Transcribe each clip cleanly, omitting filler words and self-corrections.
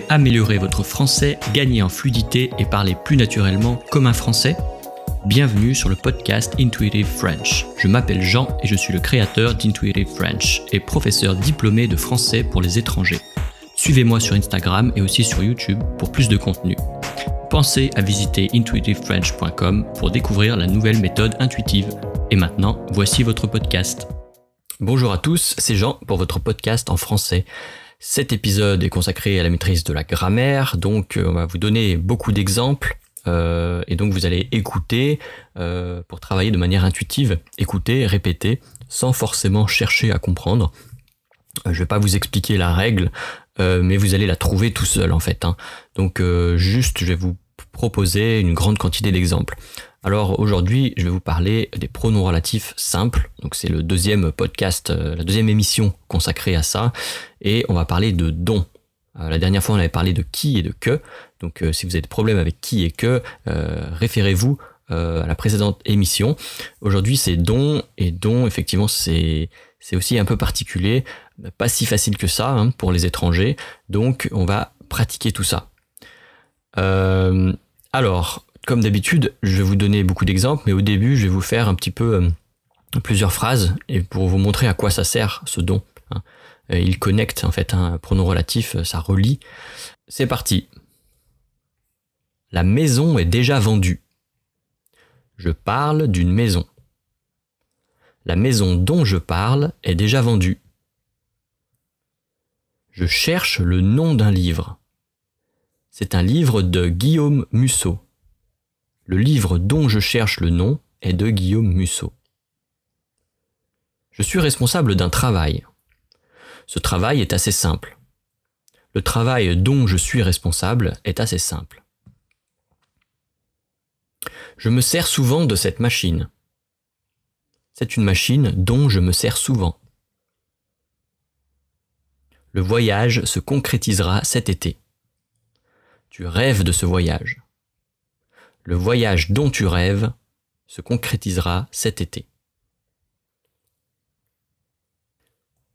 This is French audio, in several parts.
améliorer votre français, gagner en fluidité et parler plus naturellement comme un français? Bienvenue sur le podcast Intuitive French. Je m'appelle Jean et je suis le créateur d'Intuitive French et professeur diplômé de français pour les étrangers. Suivez-moi sur Instagram et aussi sur YouTube pour plus de contenu. Pensez à visiter intuitivefrench.com pour découvrir la nouvelle méthode intuitive. Et maintenant, voici votre podcast. Bonjour à tous, c'est Jean pour votre podcast en français. Cet épisode est consacré à la maîtrise de la grammaire, donc on va vous donner beaucoup d'exemples et donc vous allez écouter pour travailler de manière intuitive, écouter, répéter, sans forcément chercher à comprendre. Je ne vais pas vous expliquer la règle, mais vous allez la trouver tout seul en fait. Donc juste, je vais vous proposer une grande quantité d'exemples. Alors aujourd'hui, je vais vous parler des pronoms relatifs simples. Donc c'est le deuxième podcast, la deuxième émission consacrée à ça. Et on va parler de dont. La dernière fois, on avait parlé de qui et de que. Donc si vous avez des problèmes avec qui et que, référez-vous à la précédente émission. Aujourd'hui, c'est dont. Et dont, effectivement, c'est aussi un peu particulier. Pas si facile que ça pour les étrangers. Donc on va pratiquer tout ça. Alors, comme d'habitude, je vais vous donner beaucoup d'exemples, mais au début, je vais vous faire un petit peu plusieurs phrases et pour vous montrer à quoi ça sert ce dont. Il connecte en fait un pronom relatif, ça relie. C'est parti. La maison est déjà vendue. Je parle d'une maison. La maison dont je parle est déjà vendue. Je cherche le nom d'un livre. C'est un livre de Guillaume Musso. Le livre dont je cherche le nom est de Guillaume Musso. Je suis responsable d'un travail. Ce travail est assez simple. Le travail dont je suis responsable est assez simple. Je me sers souvent de cette machine. C'est une machine dont je me sers souvent. Le voyage se concrétisera cet été. Tu rêves de ce voyage. Le voyage dont tu rêves se concrétisera cet été.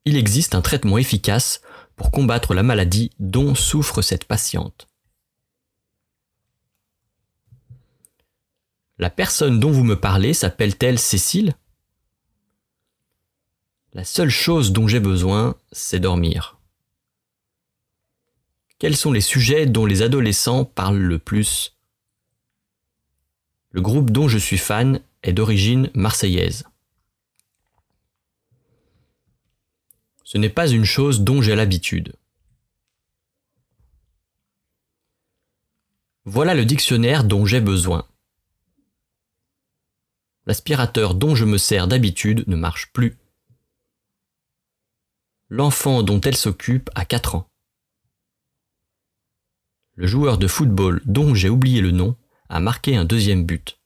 Il existe un traitement efficace pour combattre la maladie dont souffre cette patiente. La personne dont vous me parlez s'appelle-t-elle Cécile? La seule chose dont j'ai besoin, c'est dormir. Quels sont les sujets dont les adolescents parlent le plus? Le groupe dont je suis fan est d'origine marseillaise. Ce n'est pas une chose dont j'ai l'habitude. Voilà le dictionnaire dont j'ai besoin. L'aspirateur dont je me sers d'habitude ne marche plus. L'enfant dont elle s'occupe a 4 ans. Le joueur de football dont j'ai oublié le nom a marqué un deuxième but.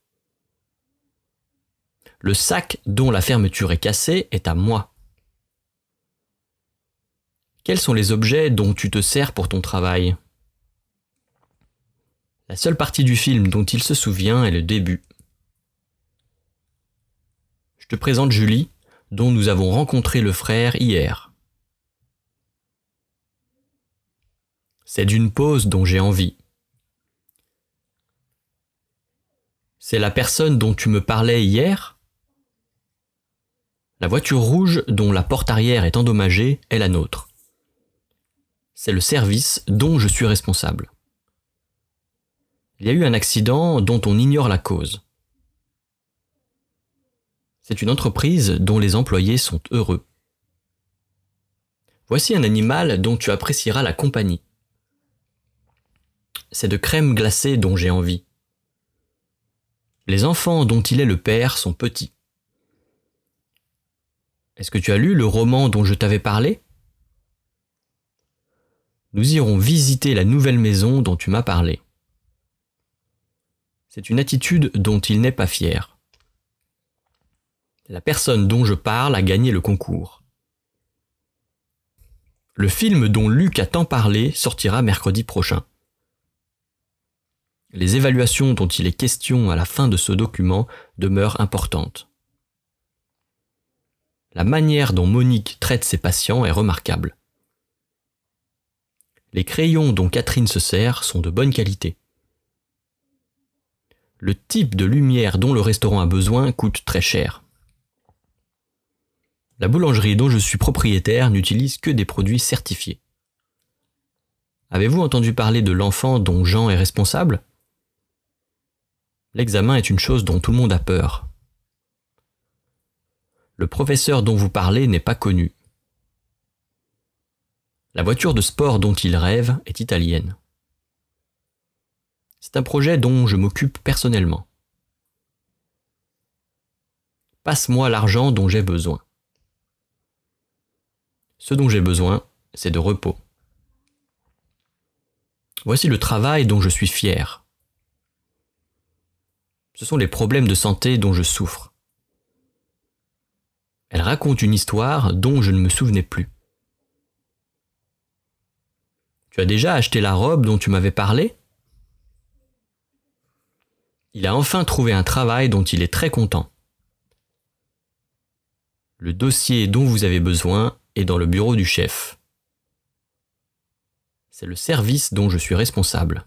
Le sac dont la fermeture est cassée est à moi. Quels sont les objets dont tu te sers pour ton travail? La seule partie du film dont il se souvient est le début. Je te présente Julie, dont nous avons rencontré le frère hier. C'est d'une pause dont j'ai envie. C'est la personne dont tu me parlais hier? La voiture rouge dont la porte arrière est endommagée est la nôtre. C'est le service dont je suis responsable. Il y a eu un accident dont on ignore la cause. C'est une entreprise dont les employés sont heureux. Voici un animal dont tu apprécieras la compagnie. C'est de crème glacée dont j'ai envie. Les enfants dont il est le père sont petits. Est-ce que tu as lu le roman dont je t'avais parlé? Nous irons visiter la nouvelle maison dont tu m'as parlé. C'est une attitude dont il n'est pas fier. La personne dont je parle a gagné le concours. Le film dont Luc a tant parlé sortira mercredi prochain. Les évaluations dont il est question à la fin de ce document demeurent importantes. La manière dont Monique traite ses patients est remarquable. Les crayons dont Catherine se sert sont de bonne qualité. Le type de lumière dont le restaurant a besoin coûte très cher. La boulangerie dont je suis propriétaire n'utilise que des produits certifiés. Avez-vous entendu parler de l'enfant dont Jean est responsable ? L'examen est une chose dont tout le monde a peur. Le professeur dont vous parlez n'est pas connu. La voiture de sport dont il rêve est italienne. C'est un projet dont je m'occupe personnellement. Passe-moi l'argent dont j'ai besoin. Ce dont j'ai besoin, c'est de repos. Voici le travail dont je suis fier. Ce sont les problèmes de santé dont je souffre. Elle raconte une histoire dont je ne me souvenais plus. Tu as déjà acheté la robe dont tu m'avais parlé ? Il a enfin trouvé un travail dont il est très content. Le dossier dont vous avez besoin est dans le bureau du chef. C'est le service dont je suis responsable.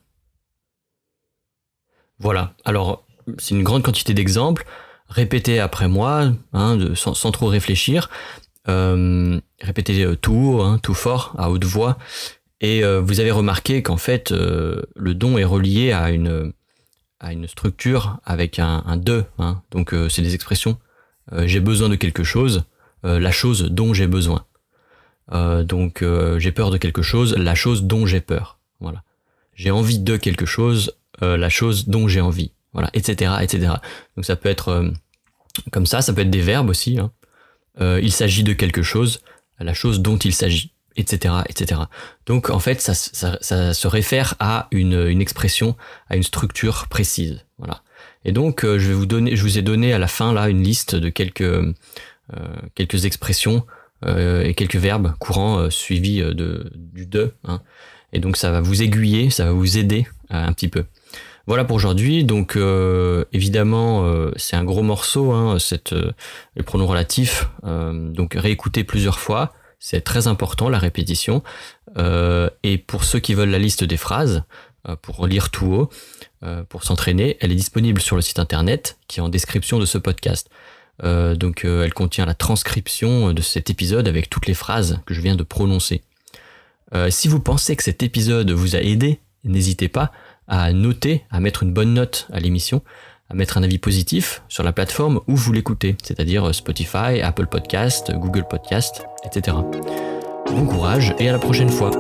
Voilà, alors c'est une grande quantité d'exemples. Répétez après moi, sans trop réfléchir. Répétez tout haut, tout fort, à haute voix. Et vous avez remarqué qu'en fait, le don est relié à une structure avec un de. Donc c'est des expressions. J'ai besoin de quelque chose, la chose dont j'ai besoin. Donc j'ai peur de quelque chose, la chose dont j'ai peur. Voilà. J'ai envie de quelque chose, la chose dont j'ai envie. Voilà, etc., etc. Donc ça peut être comme ça peut être des verbes aussi. Il s'agit de quelque chose, la chose dont il s'agit, etc., etc. Donc en fait, ça se réfère à une expression, à une structure précise. Voilà. Et donc je vous ai donné à la fin là une liste de quelques expressions et quelques verbes courants suivis du de. Et donc ça va vous aiguiller, ça va vous aider un petit peu. Voilà pour aujourd'hui. Donc évidemment c'est un gros morceau, les pronoms relatifs. Donc réécoutez plusieurs fois, c'est très important la répétition. Et pour ceux qui veulent la liste des phrases, pour lire tout haut, pour s'entraîner, elle est disponible sur le site internet qui est en description de ce podcast. Donc elle contient la transcription de cet épisode avec toutes les phrases que je viens de prononcer. Si vous pensez que cet épisode vous a aidé, n'hésitez pas à noter, à mettre une bonne note à l'émission, à mettre un avis positif sur la plateforme où vous l'écoutez, c'est-à-dire Spotify, Apple Podcast, Google Podcast, etc. Bon courage et à la prochaine fois.